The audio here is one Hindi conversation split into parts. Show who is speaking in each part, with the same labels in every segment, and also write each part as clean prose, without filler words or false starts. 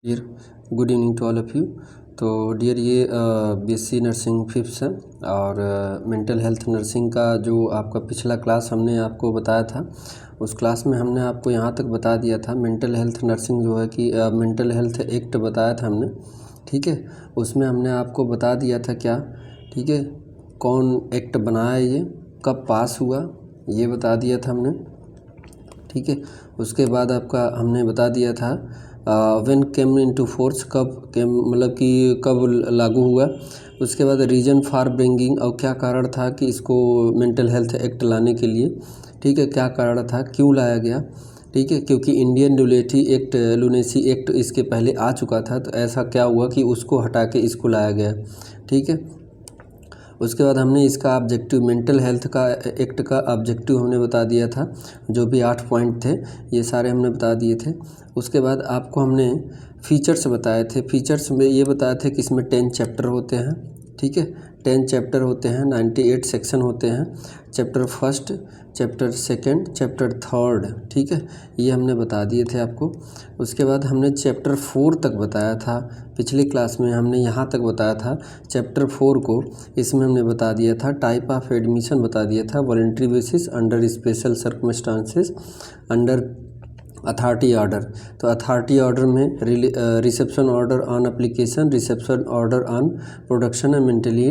Speaker 1: Dear good evening to all of you. तो डियर ये बीएससी नर्सिंग फिफ्थ है और मेंटल हेल्थ नर्सिंग का जो आपका पिछला क्लास हमने आपको बताया था, उस क्लास में हमने आपको यहाँ तक बता दिया था मेंटल हेल्थ नर्सिंग जो है कि मेंटल हेल्थ एक्ट बताया था हमने, ठीक है। उसमें हमने आपको बता दिया था क्या, ठीक है, कौन एक्ट बनाया, ये कब पास हुआ, ये बता दिया था हमने, ठीक है। उसके बाद आपका हमने बता दिया था व्हेन केम इनटू फोर्स, कब केम मतलब कि कब लागू हुआ। उसके बाद रीज़न फॉर ब्रिंगिंग, और क्या कारण था कि इसको मेंटल हेल्थ एक्ट लाने के लिए, ठीक है, क्या कारण था, क्यों लाया गया, ठीक है। क्योंकि इंडियन लुनेसी एक्ट इसके पहले आ चुका था, तो ऐसा क्या हुआ कि उसको हटा के इसको लाया गया, ठीक है। उसके बाद हमने इसका ऑब्जेक्टिव, मेंटल हेल्थ का एक्ट का ऑब्जेक्टिव हमने बता दिया था, जो भी 8 पॉइंट थे ये सारे हमने बता दिए थे। उसके बाद आपको हमने फीचर्स बताए थे। फीचर्स में ये बताए थे कि इसमें 10 चैप्टर होते हैं, ठीक है, 10 चैप्टर होते हैं, 98 सेक्शन होते हैं। Chapter first, chapter second, chapter third, ठीक है, ये हमने बता दिए थे आपको। उसके बाद हमने चैप्टर 4 तक बताया था, पिछली क्लास में हमने यहाँ तक बताया था चैप्टर 4 को। इसमें हमने बता दिया था टाइप ऑफ एडमिशन बता दिया था, voluntary basis, under special circumstances, under authority order. तो अथॉरिटी ऑर्डर में reception order on application, reception order on production and mentally,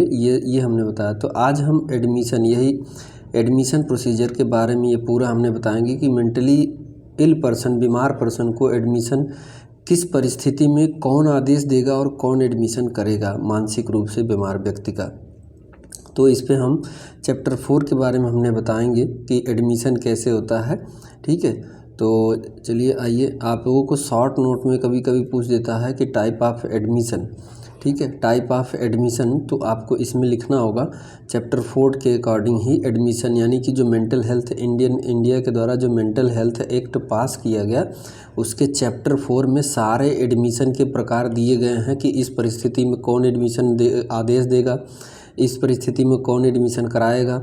Speaker 1: ये हमने बताया। तो आज हम एडमिशन, यही एडमिशन प्रोसीजर के बारे में ये पूरा हमने बताएंगे कि मेंटली इल पर्सन, बीमार पर्सन को एडमिशन किस परिस्थिति में कौन आदेश देगा और कौन एडमिशन करेगा मानसिक रूप से बीमार व्यक्ति का। तो इस पे हम चैप्टर 4 के बारे में हमने बताएंगे कि एडमिशन कैसे होता है, ठीक है। तो चलिए आइए, आप लोगों को शॉर्ट नोट में कभी कभी पूछ देता है कि टाइप ऑफ एडमिशन, ठीक है, टाइप ऑफ एडमिशन, तो आपको इसमें लिखना होगा चैप्टर 4 के अकॉर्डिंग ही एडमिशन, यानी कि जो मेंटल हेल्थ इंडिया के द्वारा जो मेंटल हेल्थ एक्ट पास किया गया, उसके चैप्टर 4 में सारे एडमिशन के प्रकार दिए गए हैं कि इस परिस्थिति में कौन एडमिशन आदेश देगा, इस परिस्थिति में कौन एडमिशन कराएगा,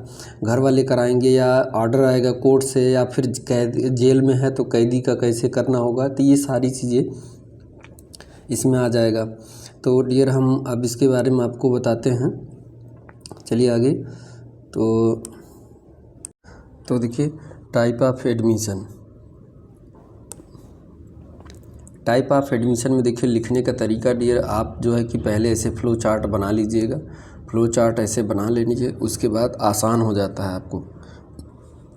Speaker 1: घर वाले कराएंगे या ऑर्डर आएगा कोर्ट से, या फिर कैद जेल में है तो कैदी का कैसे करना होगा। तो ये सारी चीज़ें इसमें आ जाएगा। तो डियर हम अब इसके बारे में आपको बताते हैं, चलिए आगे। तो देखिए type of admission, type of admission में देखिए लिखने का तरीका डियर, आप जो है कि पहले ऐसे फ्लो चार्ट बना लीजिएगा, फ्लो चार्ट ऐसे बना लीजिए, उसके बाद आसान हो जाता है आपको।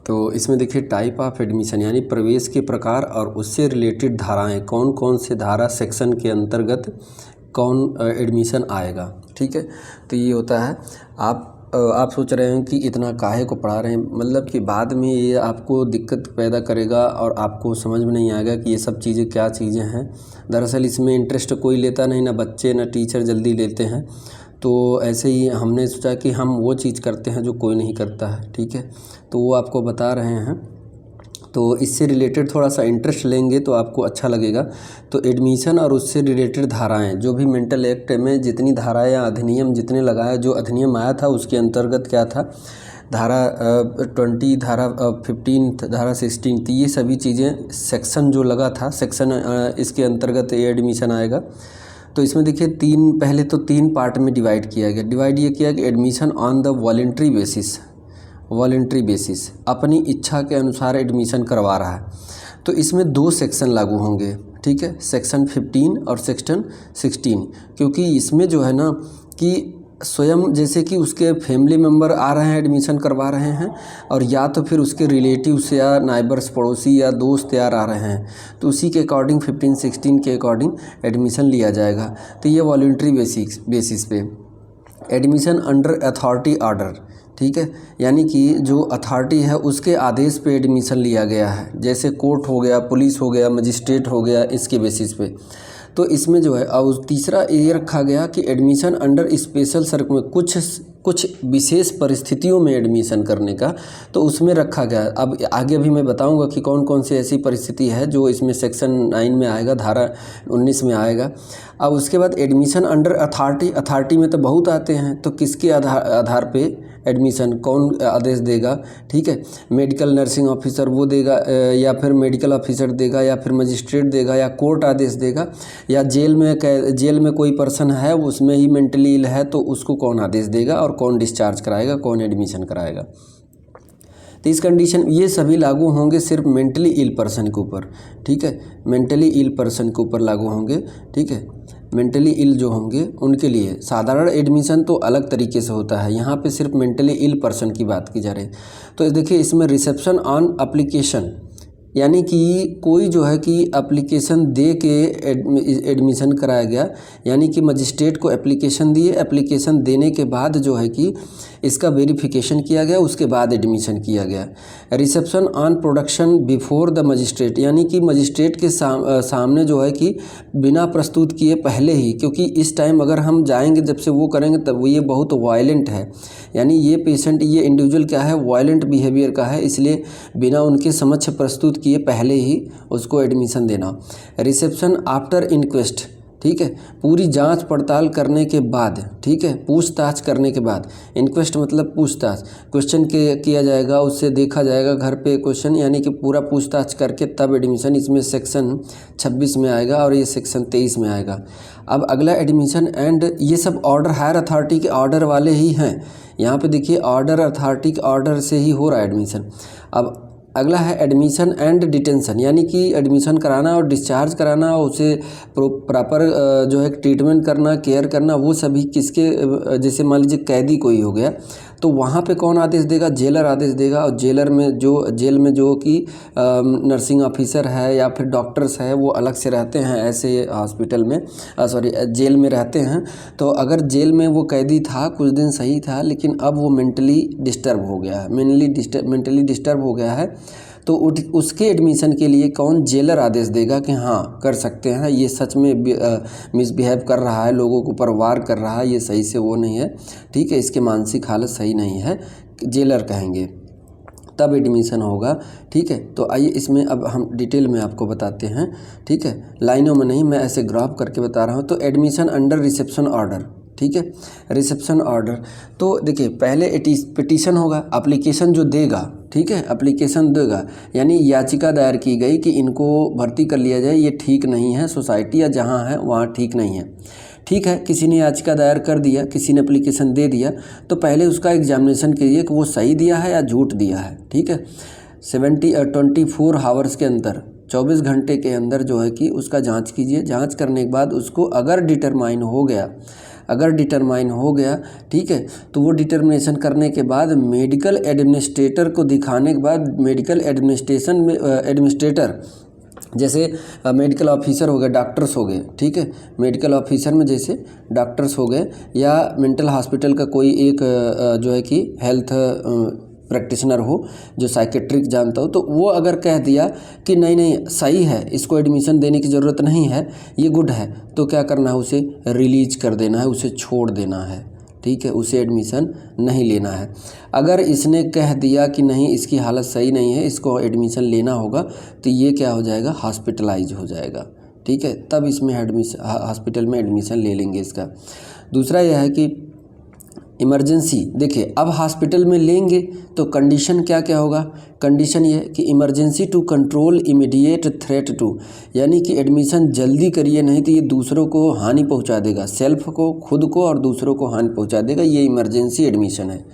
Speaker 1: तो इसमें देखिए टाइप ऑफ एडमिशन यानी प्रवेश के प्रकार और उससे रिलेटेड धाराएं, कौन कौन से धारा सेक्शन के अंतर्गत कौन एडमिशन आएगा, ठीक है। तो ये होता है, आप सोच रहे हैं कि इतना काहे को पढ़ा रहे हैं, मतलब कि बाद में ये आपको दिक्कत पैदा करेगा और आपको समझ में नहीं आएगा कि ये सब चीज़ें क्या चीज़ें हैं। दरअसल इसमें इंटरेस्ट कोई लेता नहीं, ना बच्चे ना टीचर जल्दी लेते हैं। तो ऐसे ही हमने सोचा कि हम वो चीज़ करते हैं जो कोई नहीं करता है, ठीक है। तो वो आपको बता रहे हैं, तो इससे रिलेटेड थोड़ा सा इंटरेस्ट लेंगे तो आपको अच्छा लगेगा। तो एडमिशन और उससे रिलेटेड धाराएं, जो भी मेंटल एक्ट में जितनी धाराएं या अधिनियम जितने लगाया, जो अधिनियम आया था उसके अंतर्गत क्या था, धारा 20, धारा 15, धारा 16, तो ये सभी चीज़ें सेक्शन जो लगा था, सेक्शन इसके अंतर्गत ये एडमिशन आएगा। तो इसमें देखिए पहले तो 3 पार्ट में डिवाइड किया गया। डिवाइड ये किया कि admission on the voluntary basis, अपनी इच्छा के अनुसार एडमिशन करवा रहा है। तो इसमें 2 सेक्शन लागू होंगे, ठीक है, सेक्शन 15 और सेक्शन 16, क्योंकि इसमें जो है ना कि स्वयं जैसे कि उसके फैमिली मेम्बर आ रहे हैं एडमिशन करवा रहे हैं, और या तो फिर उसके रिलेटिव्स या नाइबर्स, पड़ोसी या दोस्त यार आ रहे हैं, तो उसी के अकॉर्डिंग 15-16 के अकॉर्डिंग एडमिशन लिया जाएगा। तो ये वॉलंटरी बेसिस पे एडमिशन अंडर अथॉरिटी ऑर्डर, ठीक है, यानी कि जो अथॉरिटी है उसके आदेश पे एडमिशन लिया गया है, जैसे कोर्ट हो गया, पुलिस हो गया, मजिस्ट्रेट हो गया, इसके बेसिस पे। तो इसमें जो है, और तीसरा ये रखा गया कि एडमिशन अंडर स्पेशल कुछ विशेष परिस्थितियों में एडमिशन करने का, तो उसमें रखा गया। अब आगे भी मैं बताऊंगा कि कौन कौन सी ऐसी परिस्थिति है जो इसमें सेक्शन 9 में आएगा, धारा 19 में आएगा। अब उसके बाद एडमिशन अंडर अथॉरिटी में तो बहुत आते हैं, तो किसके आधार पे एडमिशन कौन आदेश देगा, ठीक है। मेडिकल नर्सिंग ऑफिसर वो देगा, या फिर मेडिकल ऑफिसर देगा, या फिर मजिस्ट्रेट देगा, या कोर्ट आदेश देगा, या जेल में कोई पर्सन है उसमें ही मेंटली इल है तो उसको कौन आदेश देगा और कौन डिस्चार्ज कराएगा, कौन एडमिशन कराएगा। तो इस कंडीशन ये सभी लागू होंगे सिर्फ मेंटली इल पर्सन के ऊपर, ठीक है। मेंटली इल पर्सन के ऊपर लागू होंगे, ठीक है। मेंटली इल जो होंगे उनके लिए साधारण एडमिशन तो अलग तरीके से होता है, यहाँ पे सिर्फ मेंटली इल पर्सन की बात की जा रही है। तो देखिए इसमें रिसेप्शन ऑन एप्लीकेशन, यानी कि कोई जो है कि एप्लीकेशन दे के एडमिशन कराया गया, यानी कि मजिस्ट्रेट को एप्लीकेशन दिए, एप्लीकेशन देने के बाद जो है कि इसका वेरिफिकेशन किया गया, उसके बाद एडमिशन किया गया। Reception on production before the magistrate, यानी कि मजिस्ट्रेट के सामने जो है कि बिना प्रस्तुत किए पहले ही, क्योंकि इस टाइम अगर हम जाएंगे जब से वो करेंगे तब ये बहुत वायलेंट है, यानी ये पेशेंट ये इंडिविजुअल क्या है वायलेंट बिहेवियर का है, इसलिए बिना उनके समक्ष प्रस्तुत किए पहले ही उसको एडमिशन देना। रिसेप्शन आफ्टर इंक्वेस्ट, ठीक है, पूरी जांच पड़ताल करने के बाद, ठीक है, पूछताछ करने के बाद। इंक्वेस्ट मतलब पूछताछ, क्वेश्चन किया जाएगा, उससे देखा जाएगा घर पे क्वेश्चन, यानी कि पूरा पूछताछ करके तब एडमिशन। इसमें सेक्शन 26 में आएगा और ये सेक्शन 23 में आएगा। अब अगला एडमिशन एंड, ये सब ऑर्डर हायर अथॉरिटी के ऑर्डर वाले ही हैं, यहाँ पे देखिए ऑर्डर अथॉरिटी के ऑर्डर से ही हो रहा है एडमिशन। अब अगला है एडमिशन एंड डिटेंशन, यानी कि एडमिशन कराना और डिस्चार्ज कराना, उसे प्रॉपर जो है ट्रीटमेंट करना, केयर करना, वो सभी किसके, जैसे मान लीजिए कैदी कोई हो गया तो वहाँ पे कौन आदेश देगा, जेलर आदेश देगा। और जेल में जो कि नर्सिंग ऑफिसर है या फिर डॉक्टर्स है वो अलग से रहते हैं ऐसे हॉस्पिटल में, जेल में रहते हैं। तो अगर जेल में वो कैदी था कुछ दिन सही था, लेकिन अब वो मेंटली डिस्टर्ब हो गया है, मेंटली डिस्टर्ब हो गया है, तो उसके एडमिशन के लिए कौन, जेलर आदेश देगा कि हाँ कर सकते हैं, ये सच में मिसबिहेव कर रहा है, लोगों के ऊपर वार कर रहा है, ये सही से वो नहीं है, ठीक है, इसकी मानसिक हालत सही नहीं है, जेलर कहेंगे, तब एडमिशन होगा, ठीक है। तो आइए इसमें अब हम डिटेल में आपको बताते हैं, ठीक है, लाइनों में नहीं, मैं ऐसे ग्राफ करके बता रहा हूँ। तो एडमिशन अंडर रिसेप्शन ऑर्डर, ठीक है, रिसेप्शन ऑर्डर। तो देखिए पहले पिटीशन होगा, एप्लीकेशन जो देगा, ठीक है, एप्लीकेशन देगा, यानी याचिका दायर की गई कि इनको भर्ती कर लिया जाए, ये ठीक नहीं है, सोसाइटी या जहाँ है वहाँ ठीक नहीं है, ठीक है। किसी ने याचिका दायर कर दिया, किसी ने एप्लीकेशन दे दिया, तो पहले उसका एग्जामिनेशन कीजिए कि वो सही दिया है या झूठ दिया है, ठीक है। 24 आवर्स के अंदर, 24 घंटे के अंदर जो है कि उसका जांच कीजिए। जांच करने के बाद उसको अगर डिटरमाइन हो गया, ठीक है, तो वो डिटर्मिनेशन करने के बाद मेडिकल एडमिनिस्ट्रेटर को दिखाने के बाद, मेडिकल एडमिनिस्ट्रेटर जैसे मेडिकल ऑफिसर हो गए, डॉक्टर्स हो गए, ठीक है, मेडिकल ऑफिसर में जैसे डॉक्टर्स हो गए, या मेंटल हॉस्पिटल का कोई एक जो है कि हेल्थ प्रैक्टिशनर हो जो साइकेट्रिक जानता हो, तो वो अगर कह दिया कि नहीं सही है, इसको एडमिशन देने की ज़रूरत नहीं है, ये गुड है, तो क्या करना है, उसे रिलीज कर देना है, उसे छोड़ देना है, ठीक है, उसे एडमिशन नहीं लेना है। अगर इसने कह दिया कि नहीं इसकी हालत सही नहीं है, इसको एडमिशन लेना होगा, तो ये क्या हो जाएगा, हॉस्पिटलाइज हो जाएगा, ठीक है, तब इसमें हॉस्पिटल में एडमिशन ले लेंगे इसका। दूसरा यह है कि इमरजेंसी, देखिए अब हॉस्पिटल में लेंगे तो कंडीशन क्या क्या होगा, कंडीशन ये कि emergency to control immediate threat to, यानी कि एडमिशन जल्दी करिए, नहीं तो ये दूसरों को हानि पहुंचा देगा, सेल्फ को, खुद को और दूसरों को हानि पहुंचा देगा, ये इमरजेंसी एडमिशन है,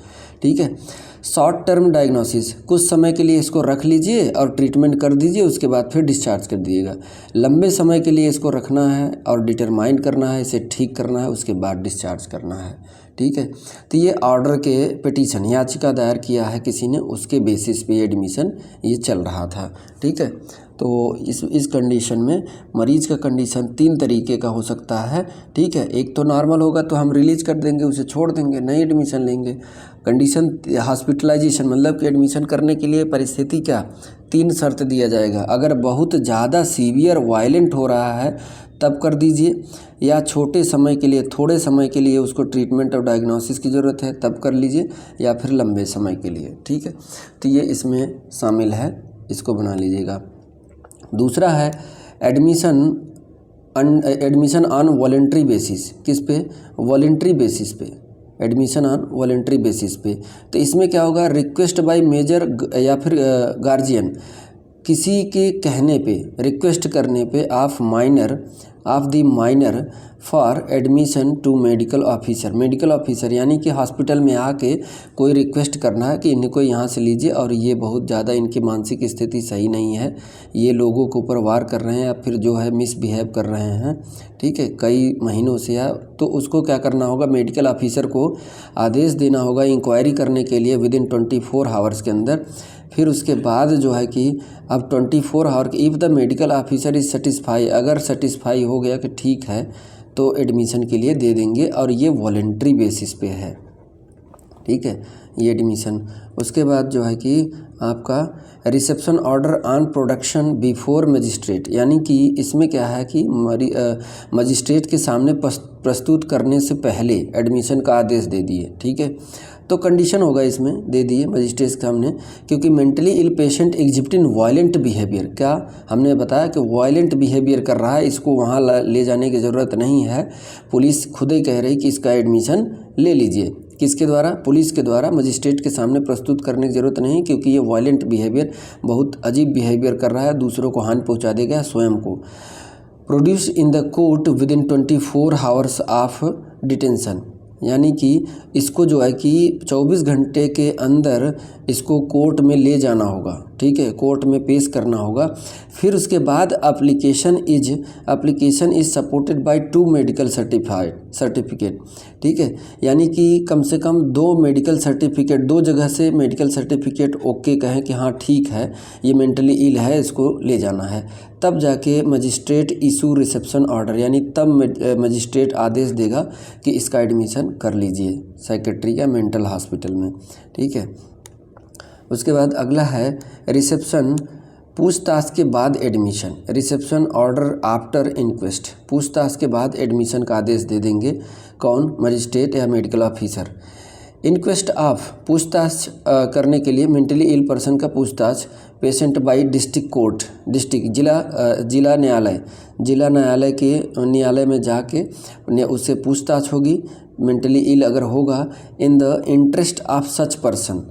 Speaker 1: ठीक है। शॉर्ट टर्म डायग्नोसिस, कुछ समय के लिए इसको रख लीजिए और ट्रीटमेंट कर दीजिए, उसके बाद फिर डिस्चार्ज कर दीजिएगा। लंबे समय के लिए इसको रखना है और डिटरमाइन करना है, इसे ठीक करना है, उसके बाद डिस्चार्ज करना है, ठीक है। तो ये ऑर्डर के पिटीशन, याचिका दायर किया है किसी ने, उसके बेसिस पे एडमिशन ये चल रहा था, ठीक है। तो इस कंडीशन में मरीज़ का कंडीशन 3 तरीके का हो सकता है, ठीक है। एक तो नॉर्मल होगा तो हम रिलीज कर देंगे, उसे छोड़ देंगे, नई एडमिशन लेंगे। कंडीशन हॉस्पिटलाइजेशन मतलब कि एडमिशन करने के लिए परिस्थिति क्या, 3 शर्त दिया जाएगा। अगर बहुत ज़्यादा सीवियर वायलेंट हो रहा है तब कर दीजिए, या छोटे समय के लिए, थोड़े समय के लिए उसको ट्रीटमेंट और डायग्नोसिस की ज़रूरत है तब कर लीजिए, या फिर लंबे समय के लिए, ठीक है। तो ये इसमें शामिल है, इसको बना लीजिएगा। दूसरा है एडमिशन ऑन वॉलेंट्री बेसिस, किस पे, वॉलेंट्री बेसिस पे, एडमिशन ऑन वॉलेंट्री बेसिस पे। तो इसमें क्या होगा, रिक्वेस्ट बाय मेजर या फिर गार्जियन, किसी के कहने पे, रिक्वेस्ट करने पे of the minor for admission to medical officer. Medical officer यानी कि हॉस्पिटल में आके कोई रिक्वेस्ट करना है कि इनको यहाँ से लीजिए और ये बहुत ज़्यादा इनकी मानसिक स्थिति सही नहीं है, ये लोगों के ऊपर वार कर रहे हैं या फिर जो है मिसबिहेव कर रहे हैं, ठीक है, कई महीनों से है। तो उसको क्या करना होगा, मेडिकल ऑफिसर को आदेश देना होगा इंक्वायरी करने के लिए विदिन 24 आवर्स के अंदर। फिर उसके बाद जो है कि अब 24 hour if the medical officer is satisfy, अगर सेटिस्फाई हो गया कि ठीक है तो एडमिशन के लिए दे देंगे, और ये वॉलेंट्री बेसिस पे है, ठीक है, ये एडमिशन। उसके बाद जो है कि आपका reception order on production before magistrate, यानी कि इसमें क्या है कि मजिस्ट्रेट के सामने प्रस्तुत करने से पहले एडमिशन का आदेश दे दिए, ठीक है। तो कंडीशन होगा इसमें दे दिए मजिस्ट्रेट के सामने, क्योंकि mentally ill patient exhibiting violent behaviour, क्या हमने बताया कि वायलेंट बिहेवियर कर रहा है, इसको वहाँ ले जाने की ज़रूरत नहीं है, पुलिस खुद ही कह रही कि इसका एडमिशन ले लीजिए। किसके द्वारा, पुलिस के द्वारा मजिस्ट्रेट के सामने प्रस्तुत करने की ज़रूरत नहीं, क्योंकि ये वायलेंट बिहेवियर, बहुत अजीब बिहेवियर कर रहा है, दूसरों को हानि पहुँचा देगा, स्वयं को। Produce in the court within 24 hours of detention, यानी कि इसको जो है कि 24 घंटे के अंदर इसको कोर्ट में ले जाना होगा, ठीक है, कोर्ट में पेश करना होगा। फिर उसके बाद application is supported by 2 medical certificate, ठीक है, यानी कि कम से कम 2 मेडिकल सर्टिफिकेट, 2 जगह से मेडिकल सर्टिफिकेट ओके कहें कि हाँ ठीक है ये मेंटली इल है, इसको ले जाना है, तब जाके मजिस्ट्रेट इशू रिसेप्शन ऑर्डर, यानी तब मजिस्ट्रेट आदेश देगा कि इसका एडमिशन कर लीजिए साइकेट्री या मेंटल हॉस्पिटल में, ठीक है। उसके बाद अगला है रिसेप्शन, पूछताछ के बाद admission, reception order after inquest, पूछताछ के बाद एडमिशन का आदेश दे देंगे, कौन, मजिस्ट्रेट या मेडिकल ऑफिसर। इंक्वेस्ट ऑफ, पूछताछ करने के लिए मेंटली इल पर्सन का पूछताछ patient bye district court, district जिला न्यायालय के न्यायालय में जाके उससे पूछताछ होगी, मेंटली इल अगर होगा, in the interest of such person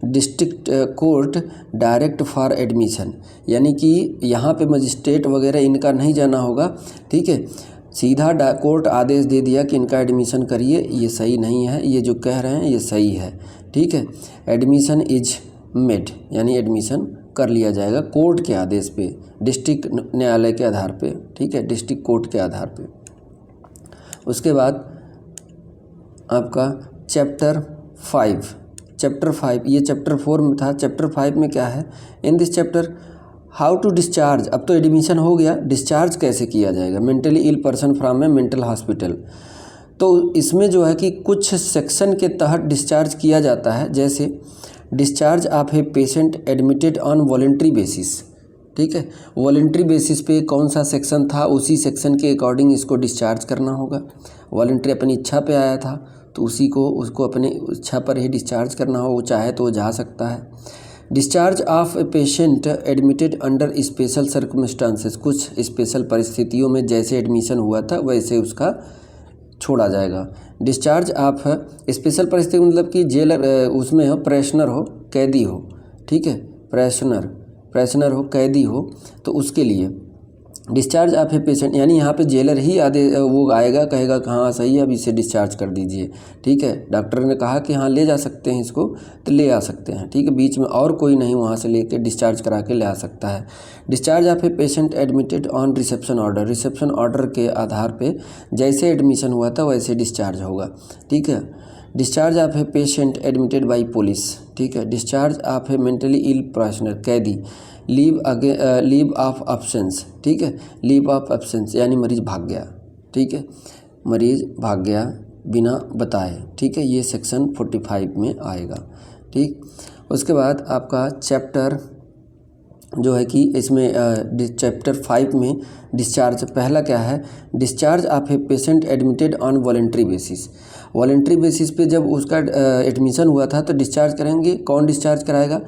Speaker 1: district court direct for admission, यानी कि यहाँ पे मजिस्ट्रेट वगैरह इनका नहीं जाना होगा, ठीक है, सीधा कोर्ट आदेश दे दिया कि इनका एडमिशन करिए, ये सही नहीं है, ये जो कह रहे हैं ये सही है, ठीक है, एडमिशन इज मेड, यानी एडमिशन कर लिया जाएगा कोर्ट के आदेश पे, डिस्ट्रिक्ट न्यायालय के आधार पे, ठीक है, डिस्ट्रिक्ट कोर्ट के आधार पे। उसके बाद आपका चैप्टर 5, ये चैप्टर 4 में था, चैप्टर 5 में क्या है, in this chapter how to discharge, अब तो एडमिशन हो गया, डिस्चार्ज कैसे किया जाएगा mentally ill person from a mental hospital. तो इसमें जो है कि कुछ सेक्शन के तहत डिस्चार्ज किया जाता है, जैसे discharge of a patient admitted on voluntary basis, ठीक है, वॉलेंट्री बेसिस पे कौन सा सेक्शन था, उसी सेक्शन के अकॉर्डिंग इसको डिस्चार्ज करना होगा। वॉलेंट्री अपनी इच्छा पे आया था तो उसको अपनी इच्छा पर ही डिस्चार्ज करना हो, वो चाहे तो वो जा सकता है। Discharge of a patient admitted under special circumstances, कुछ स्पेशल परिस्थितियों में जैसे एडमिशन हुआ था वैसे उसका छोड़ा जाएगा। डिस्चार्ज ऑफ स्पेशल परिस्थिति मतलब कि जेलर उसमें हो, प्रेशनर हो, कैदी हो, ठीक है, प्रेशनर हो, कैदी हो, तो उसके लिए डिस्चार्ज ऑफ ए पेशेंट, यानी यहाँ पे जेलर ही वो आएगा, कहेगा कि हाँ सही है अब इसे डिस्चार्ज कर दीजिए, ठीक है, डॉक्टर ने कहा कि हाँ ले जा सकते हैं इसको तो ले आ सकते हैं, ठीक है, बीच में और कोई नहीं वहाँ से लेके डिस्चार्ज करा के ले आ सकता है। Discharge of a patient admitted on reception order, reception order के आधार पर जैसे एडमिशन हुआ था वैसे डिस्चार्ज होगा, ठीक है। Discharge of a patient admitted by police, ठीक है। Discharge of a mentally ill person, कैदी, लीव ऑफ एब्सेंस, ठीक है, लीव ऑफ एब्सेंस यानी मरीज भाग गया, ठीक है, मरीज भाग गया बिना बताए, ठीक है, ये सेक्शन 45 में आएगा, ठीक। उसके बाद आपका चैप्टर जो है कि इसमें चैप्टर 5 में डिस्चार्ज, पहला क्या है, discharge of a patient admitted on voluntary basis, voluntary basis पे जब उसका एडमिशन हुआ था तो डिस्चार्ज करेंगे, कौन डिस्चार्ज कराएगा,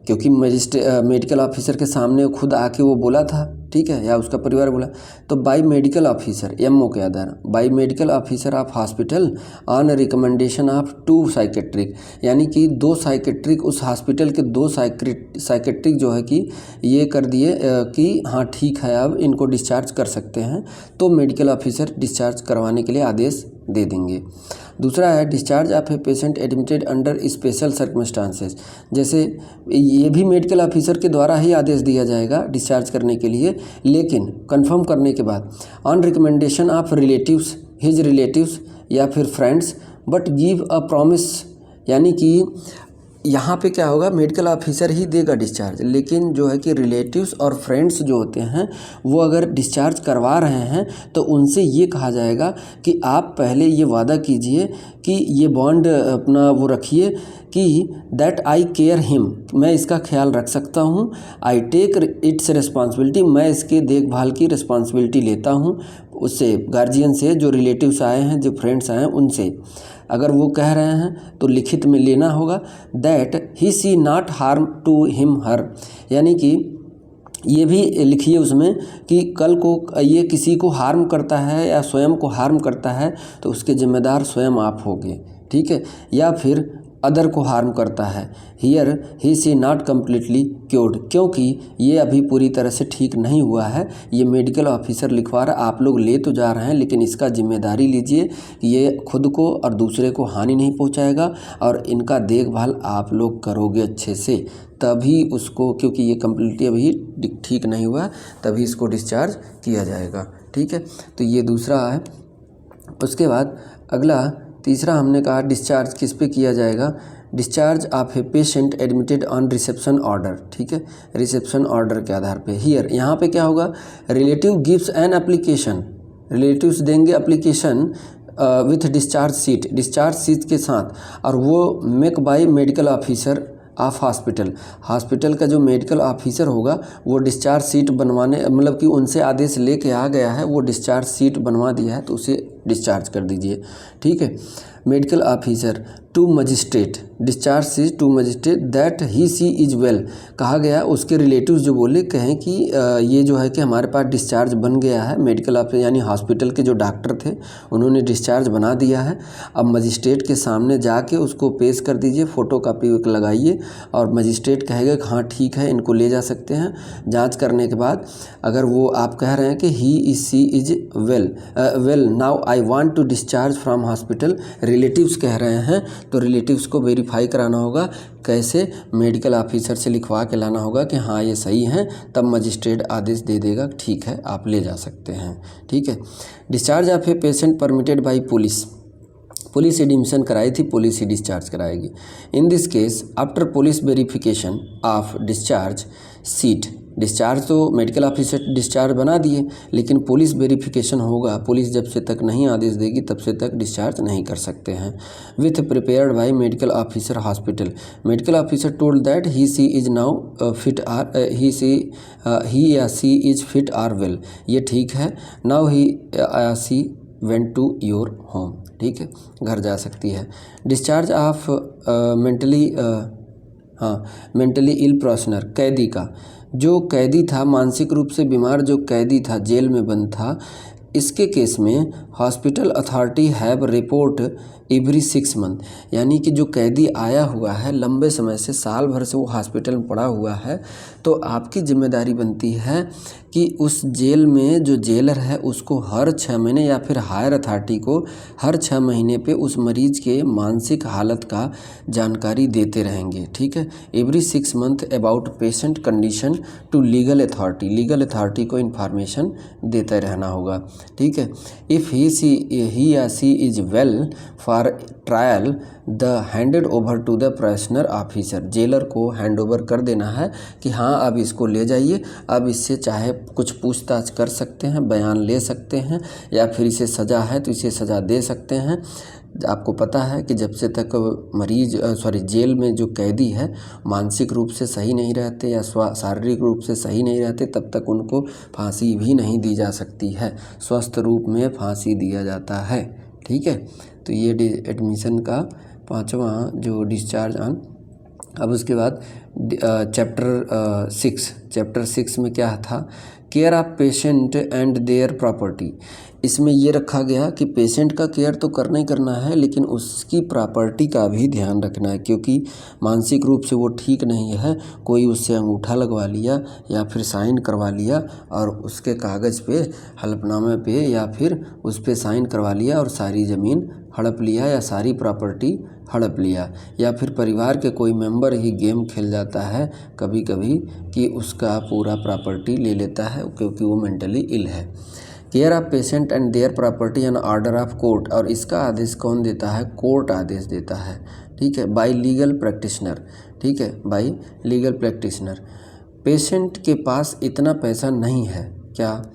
Speaker 1: क्योंकि मेडिकल ऑफिसर के सामने खुद आके वो बोला था, ठीक है, या उसका परिवार बोला। तो बाई मेडिकल ऑफिसर, एमओ के आधार, by medical officer of hospital on recommendation of 2 psychiatric, यानी कि 2 साइकेट्रिक, उस हॉस्पिटल के 2 साइकेट्रिक जो है कि ये कर दिए कि हाँ ठीक है अब इनको डिस्चार्ज कर सकते हैं, तो मेडिकल ऑफिसर डिस्चार्ज करवाने के लिए आदेश दे देंगे। दूसरा है discharge of a patient admitted under special circumstances, जैसे ये भी मेडिकल ऑफिसर के द्वारा ही आदेश दिया जाएगा डिस्चार्ज करने के लिए, लेकिन कंफर्म करने के बाद on recommendation of relatives, his relatives या फिर friends, but give a promise, यानी कि यहाँ पे क्या होगा, मेडिकल ऑफिसर ही देगा डिस्चार्ज, लेकिन जो है कि रिलेटिव्स और फ्रेंड्स जो होते हैं वो अगर डिस्चार्ज करवा रहे हैं तो उनसे ये कहा जाएगा कि आप पहले ये वादा कीजिए कि ये बॉन्ड अपना वो रखिए कि दैट आई केयर हिम, मैं इसका ख्याल रख सकता हूँ, आई टेक इट्स रिस्पॉन्सिबिलिटी, मैं इसके देखभाल की रिस्पॉन्सिबिलिटी लेता हूँ, उससे गार्जियन से, जो रिलेटिव्स आए हैं, जो फ्रेंड्स आए हैं उनसे अगर वो कह रहे हैं तो लिखित में लेना होगा। That he she not harm to him her, यानी कि ये भी लिखिए उसमें कि कल को ये किसी को हार्म करता है या स्वयं को हार्म करता है तो उसके जिम्मेदार स्वयं आप होंगे, ठीक है, या फिर अदर को हार्म करता है, here he she not completely cured, क्योंकि ये अभी पूरी तरह से ठीक नहीं हुआ है, ये मेडिकल ऑफिसर लिखवा रहा, आप लोग ले तो जा रहे हैं लेकिन इसका जिम्मेदारी लीजिए, ये खुद को और दूसरे को हानि नहीं पहुंचाएगा और इनका देखभाल आप लोग करोगे अच्छे से, तभी उसको, क्योंकि ये कम्प्लीटली अभी ठीक नहीं हुआ तभी इसको डिस्चार्ज किया जाएगा, ठीक है। तो ये दूसरा है। उसके बाद अगला तीसरा हमने कहा डिस्चार्ज किस पे किया जाएगा, discharge of a patient admitted on reception order, ठीक है, रिसेप्शन ऑर्डर के आधार पे। हियर यहाँ पे क्या होगा, relative gives an application, relatives देंगे application with discharge sheet, discharge sheet के साथ, और वो make by medical officer of hospital, hospital का जो मेडिकल ऑफिसर होगा वो डिस्चार्ज सीट बनवाने, मतलब कि उनसे आदेश लेके आ गया है, वो डिस्चार्ज सीट बनवा दिया है तो उसे डिस्चार्ज कर दीजिए, ठीक है। Medical officer to magistrate, discharge sheet to magistrate that he she is well, कहा गया उसके रिलेटिव्स जो बोले कहें कि ये जो है कि हमारे पास डिस्चार्ज बन गया है, मेडिकल ऑफिसर यानी हॉस्पिटल के जो डॉक्टर थे उन्होंने डिस्चार्ज बना दिया है, अब मजिस्ट्रेट के सामने जाके उसको पेश कर दीजिए, फ़ोटो कापी लगाइए और मजिस्ट्रेट कहेगा कि हाँ ठीक है इनको ले जा सकते हैं। जाँच करने के बाद अगर वो आप कह रहे हैं कि he is she is well now I want to discharge from hospital, relatives कह रहे हैं तो रिलेटिव्स को वेरीफाई कराना होगा, कैसे, मेडिकल ऑफिसर से लिखवा के लाना होगा कि हाँ ये सही है, तब मजिस्ट्रेट आदेश दे देगा ठीक है आप ले जा सकते हैं, ठीक है। Discharge of a patient permitted by police, police admission कराई थी, पुलिस ही डिस्चार्ज कराएगी। In this case after police verification of discharge sheet, discharge तो मेडिकल ऑफिसर डिस्चार्ज बना दिए लेकिन पुलिस वेरिफिकेशन होगा, पुलिस जब से तक नहीं आदेश देगी तब से तक डिस्चार्ज नहीं कर सकते हैं। With prepared by medical officer hospital, medical officer told that he she is now fit or he या she is fit or well, ये ठीक है, now he she went to your home, ठीक है, घर जा सकती है। Discharge of mentally ill prisoner, कैदी का, जो कैदी था मानसिक रूप से बीमार, जो कैदी था जेल में बंद था, इसके केस में hospital authority have report every 6 month, यानी कि जो कैदी आया हुआ है लंबे समय से, साल भर से वो हॉस्पिटल में पड़ा हुआ है, तो आपकी जिम्मेदारी बनती है कि उस जेल में जो जेलर है उसको हर 6 महीने या फिर हायर अथॉरिटी को हर 6 महीने पे उस मरीज के मानसिक हालत का जानकारी देते रहेंगे, ठीक है। Every 6 month about patient condition to legal authority, legal authority को इन्फॉर्मेशन देते रहना होगा, ठीक है। इफ़ ही या she is well for trial the handed over to the probationer officer, jailer को हैंड ओवर कर देना है कि हाँ अब इसको ले जाइए, अब इससे चाहे कुछ पूछताछ कर सकते हैं, बयान ले सकते हैं, या फिर इसे सज़ा है तो इसे सज़ा दे सकते हैं। आपको पता है कि जब से तक जेल में जो कैदी है मानसिक रूप से सही नहीं रहते या शारीरिक रूप से सही नहीं रहते तब तक उनको फांसी भी नहीं दी जा सकती है, स्वस्थ रूप में फांसी दिया जाता है, ठीक है। तो ये एडमिशन का 5वां जो डिस्चार्ज ऑन अब उसके बाद चैप्टर 6 में क्या था, care of patient and their property. इसमें ये रखा गया कि पेशेंट का केयर तो करना ही करना है, लेकिन उसकी प्रॉपर्टी का भी ध्यान रखना है, क्योंकि मानसिक रूप से वो ठीक नहीं है। कोई उससे अंगूठा लगवा लिया या फिर साइन करवा लिया और उसके कागज़ पे, हलफनामे पे या फिर उस पे साइन करवा लिया और सारी ज़मीन हड़प लिया या सारी प्रॉपर्टी हड़प लिया, या फिर परिवार के कोई मेंबर ही गेम खेल जाता है कभी कभी कि उसका पूरा प्रॉपर्टी ले लेता है क्योंकि वो मेंटली इल है। Care of patient and their property and order of court, और इसका आदेश कौन देता है, कोर्ट आदेश देता है, ठीक है, बाय लीगल प्रैक्टिशनर, ठीक है, बाय लीगल प्रैक्टिशनर। पेशेंट के पास इतना पैसा नहीं है क्या,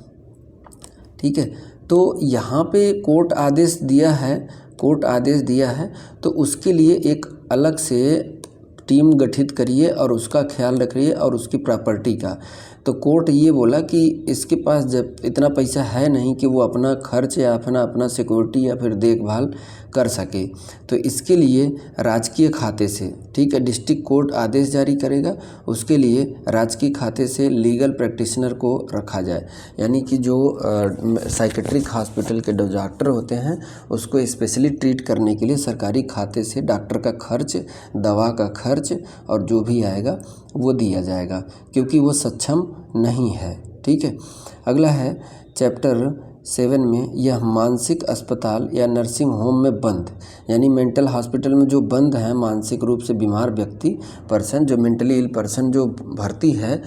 Speaker 1: ठीक है, तो यहाँ पे कोर्ट आदेश दिया है, कोर्ट आदेश दिया है तो उसके लिए एक अलग से टीम गठित करिए और उसका ख्याल रखिए और उसकी प्रॉपर्टी का। तो कोर्ट ये बोला कि इसके पास जब इतना पैसा है नहीं कि वो अपना खर्च या अपना सिक्योरिटी या फिर देखभाल कर सके, तो इसके लिए राजकीय खाते से, ठीक है, डिस्ट्रिक्ट कोर्ट आदेश जारी करेगा, उसके लिए राजकीय खाते से लीगल प्रैक्टिशनर को रखा जाए। यानी कि जो साइकेट्रिक हॉस्पिटल के जो डॉक्टर होते हैं उसको स्पेशली ट्रीट करने के लिए सरकारी खाते से डॉक्टर का खर्च, दवा का खर्च और जो भी आएगा वो दिया जाएगा, क्योंकि वो सक्षम नहीं है, ठीक है। अगला है चैप्टर 7 में, यह मानसिक अस्पताल या नर्सिंग होम में बंद, यानी मेंटल हॉस्पिटल में जो बंद है मानसिक रूप से बीमार व्यक्ति, पर्सन, जो मेंटली इल पर्सन जो भर्ती है,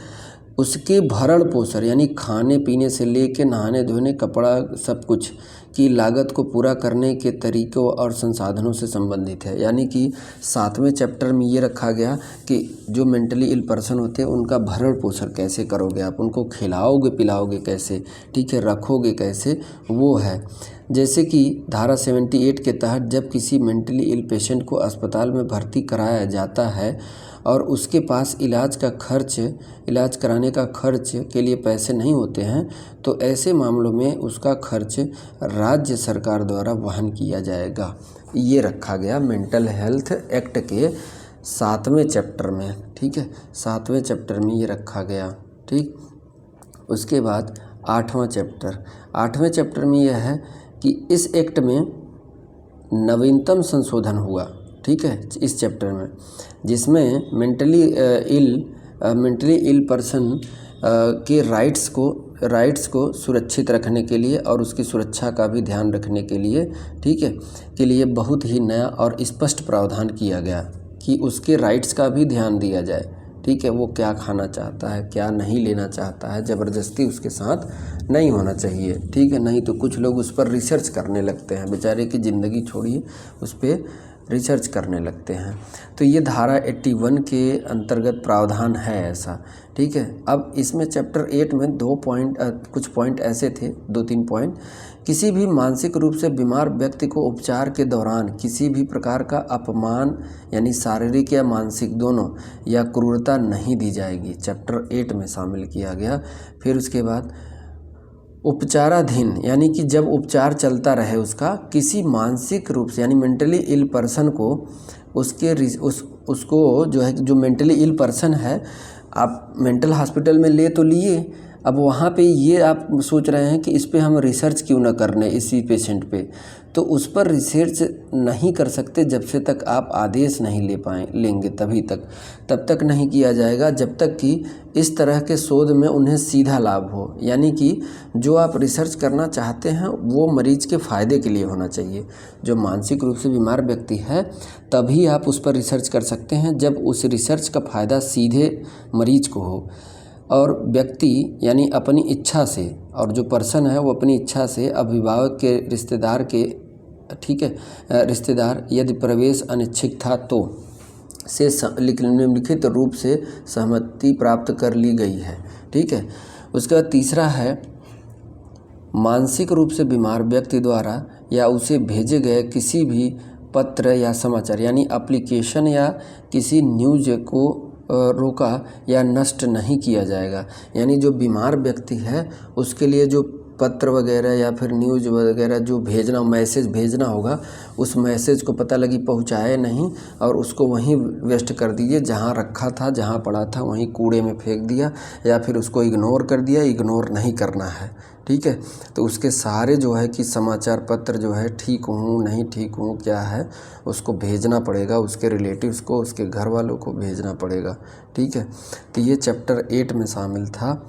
Speaker 1: उसके भरण पोषण यानी खाने पीने से लेके नहाने धोने, कपड़ा, सब कुछ की लागत को पूरा करने के तरीकों और संसाधनों से संबंधित है। यानी कि 7वें चैप्टर में ये रखा गया कि जो मेंटली इल पर्सन होते हैं उनका भरण पोषण कैसे करोगे आप, उनको खिलाओगे पिलाओगे कैसे, ठीक है, रखोगे कैसे, वो है। जैसे कि धारा 78 के तहत जब किसी मेंटली इल पेशेंट को अस्पताल में भर्ती कराया जाता है और उसके पास इलाज कराने का खर्च के लिए पैसे नहीं होते हैं, तो ऐसे मामलों में उसका खर्च राज्य सरकार द्वारा वहन किया जाएगा। ये रखा गया मेंटल हेल्थ एक्ट के 7वें चैप्टर में, ठीक है, 7वें चैप्टर में ये रखा गया, ठीक। उसके बाद 8वें चैप्टर में यह है कि इस एक्ट में नवीनतम संशोधन हुआ, ठीक है, इस चैप्टर में, जिसमें मेंटली इल पर्सन के राइट्स को सुरक्षित रखने के लिए और उसकी सुरक्षा का भी ध्यान रखने के लिए, ठीक है, के लिए बहुत ही नया और स्पष्ट प्रावधान किया गया कि उसके राइट्स का भी ध्यान दिया जाए, ठीक है, वो क्या खाना चाहता है, क्या नहीं लेना चाहता है, ज़बरदस्ती उसके साथ नहीं होना चाहिए, ठीक है। नहीं तो कुछ लोग उस पर रिसर्च करने लगते हैं, बेचारे की ज़िंदगी छोड़िए, उस पर रिसर्च करने लगते हैं। तो ये धारा 81 के अंतर्गत प्रावधान है ऐसा, ठीक है। अब इसमें चैप्टर 8 में कुछ पॉइंट ऐसे थे, 2-3 पॉइंट। किसी भी मानसिक रूप से बीमार व्यक्ति को उपचार के दौरान किसी भी प्रकार का अपमान यानी शारीरिक या मानसिक दोनों या क्रूरता नहीं दी जाएगी, चैप्टर 8 में शामिल किया गया। फिर उसके बाद उपचाराधीन यानी कि जब उपचार चलता रहे उसका, किसी मानसिक रूप से यानी मेंटली इल पर्सन को उसको जो है, जो मेंटली इल पर्सन है, आप मेंटल हॉस्पिटल में ले तो लिए, अब वहाँ पे ये आप सोच रहे हैं कि इस पे हम रिसर्च क्यों ना करने इसी पेशेंट पे, तो उस पर रिसर्च नहीं कर सकते जब से तक आप आदेश नहीं लेंगे, तब तक नहीं किया जाएगा जब तक कि इस तरह के शोध में उन्हें सीधा लाभ हो। यानी कि जो आप रिसर्च करना चाहते हैं वो मरीज के फ़ायदे के लिए होना चाहिए। जो मानसिक रूप से बीमार व्यक्ति है तभी आप उस पर रिसर्च कर सकते हैं जब उस रिसर्च का फ़ायदा सीधे मरीज को हो, और व्यक्ति यानी अपनी इच्छा से, और जो पर्सन है वो अपनी इच्छा से अभिभावक के रिश्तेदार के, ठीक है, रिश्तेदार यदि प्रवेश अनिच्छुक था तो से निम्नलिखित रूप से सहमति प्राप्त कर ली गई है, ठीक है। उसके बाद तीसरा है मानसिक रूप से बीमार व्यक्ति द्वारा या उसे भेजे गए किसी भी पत्र या समाचार यानी एप्लीकेशन या किसी न्यूज़ को रोका या नष्ट नहीं किया जाएगा। यानी जो बीमार व्यक्ति है उसके लिए जो पत्र वगैरह या फिर न्यूज़ वगैरह जो भेजना, मैसेज भेजना होगा, उस मैसेज को पता लगी पहुँचाए नहीं और उसको वहीं वेस्ट कर दीजिए, जहाँ रखा था, जहाँ पड़ा था वहीं कूड़े में फेंक दिया या फिर उसको इग्नोर कर दिया। इग्नोर नहीं करना है, ठीक है। तो उसके सारे जो है कि समाचार पत्र जो है ठीक हूँ नहीं ठीक हूँ क्या है उसको भेजना पड़ेगा, उसके रिलेटिव्स को, उसके घर वालों को भेजना पड़ेगा, ठीक है। तो ये चैप्टर 8 में शामिल था।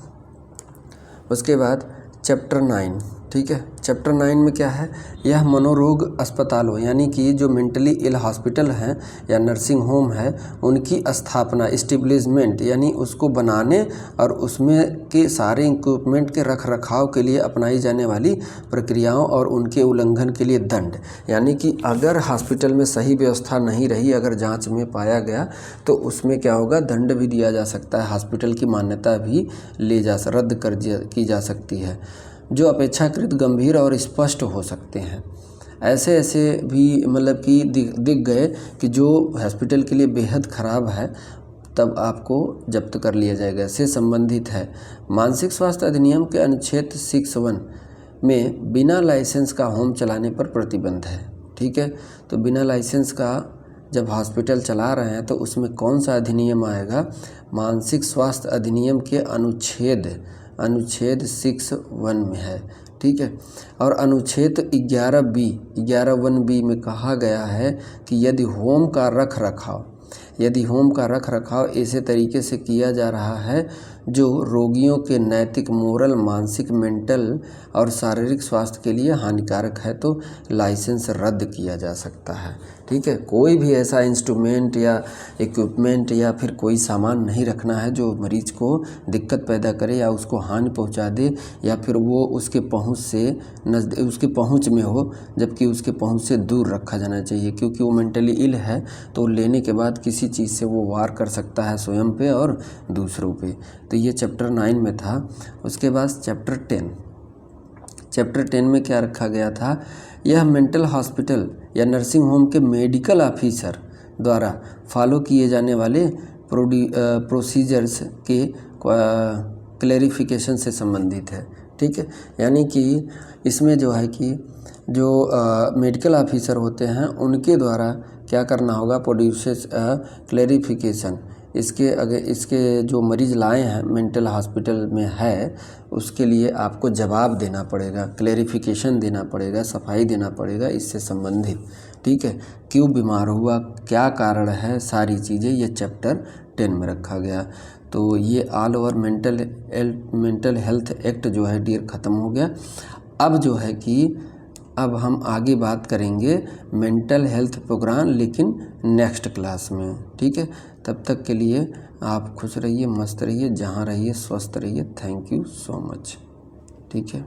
Speaker 1: उसके बाद चैप्टर 9, ठीक है। चैप्टर 9 में क्या है, यह मनोरोग अस्पतालों यानी कि जो मेंटली इल हॉस्पिटल हैं या नर्सिंग होम है उनकी स्थापना, इस्टेब्लिशमेंट यानी उसको बनाने और उसमें के सारे इक्विपमेंट के रख रखाव के लिए अपनाई जाने वाली प्रक्रियाओं और उनके उल्लंघन के लिए दंड। यानी कि अगर हॉस्पिटल में सही व्यवस्था नहीं रही, अगर जांच में पाया गया तो उसमें क्या होगा, दंड भी दिया जा सकता है, हॉस्पिटल की मान्यता भी रद्द की जा सकती है, जो अपेक्षाकृत गंभीर और स्पष्ट हो सकते हैं। ऐसे ऐसे भी मतलब कि दिख गए कि जो हॉस्पिटल के लिए बेहद ख़राब है, तब आपको जब्त कर लिया जाएगा। से संबंधित है मानसिक स्वास्थ्य अधिनियम के अनुच्छेद 61 में बिना लाइसेंस का होम चलाने पर प्रतिबंध है, ठीक है। तो बिना लाइसेंस का जब हॉस्पिटल चला रहे हैं तो उसमें कौन सा अधिनियम आएगा, मानसिक स्वास्थ्य अधिनियम के अनुच्छेद 61 में है, ठीक है। और अनुच्छेद 11(1)(b) में कहा गया है कि यदि होम का रख रखाव ऐसे तरीके से किया जा रहा है जो रोगियों के नैतिक, मोरल, मानसिक, मेंटल और शारीरिक स्वास्थ्य के लिए हानिकारक है तो लाइसेंस रद्द किया जा सकता है, ठीक है। कोई भी ऐसा इंस्ट्रूमेंट या इक्विपमेंट या फिर कोई सामान नहीं रखना है जो मरीज को दिक्कत पैदा करे या उसको हानि पहुंचा दे या फिर वो उसके पहुंच में हो, जबकि उसके पहुंच से दूर रखा जाना चाहिए, क्योंकि वो मेंटली इल है तो लेने के बाद किसी चीज़ से वो वार कर सकता है स्वयं पे और दूसरों पे। तो ये चैप्टर 9 में था। उसके बाद चैप्टर 10 में क्या रखा गया था, यह मेंटल हॉस्पिटल या नर्सिंग होम के मेडिकल ऑफिसर द्वारा फॉलो किए जाने वाले प्रोसीजर्स के क्लैरिफिकेशन से संबंधित है, ठीक है। यानी कि इसमें जो है कि जो मेडिकल ऑफिसर होते हैं उनके द्वारा क्या करना होगा, प्रोड्यूसेस क्लैरिफिकेशन, इसके जो मरीज़ लाए हैं मेंटल हॉस्पिटल में है उसके लिए आपको जवाब देना पड़ेगा, क्लैरिफिकेशन देना पड़ेगा, सफाई देना पड़ेगा इससे संबंधित, ठीक है। क्यों बीमार हुआ, क्या कारण है, सारी चीज़ें ये चैप्टर 10 में रखा गया। तो ये all over mental health act जो है डियर ख़त्म हो गया। अब जो है कि अब हम आगे बात करेंगे मेंटल हेल्थ प्रोग्राम, लेकिन नेक्स्ट क्लास में, ठीक है। तब तक के लिए आप खुश रहिए, मस्त रहिए, जहाँ रहिए स्वस्थ रहिए। थैंक यू सो मच, ठीक है।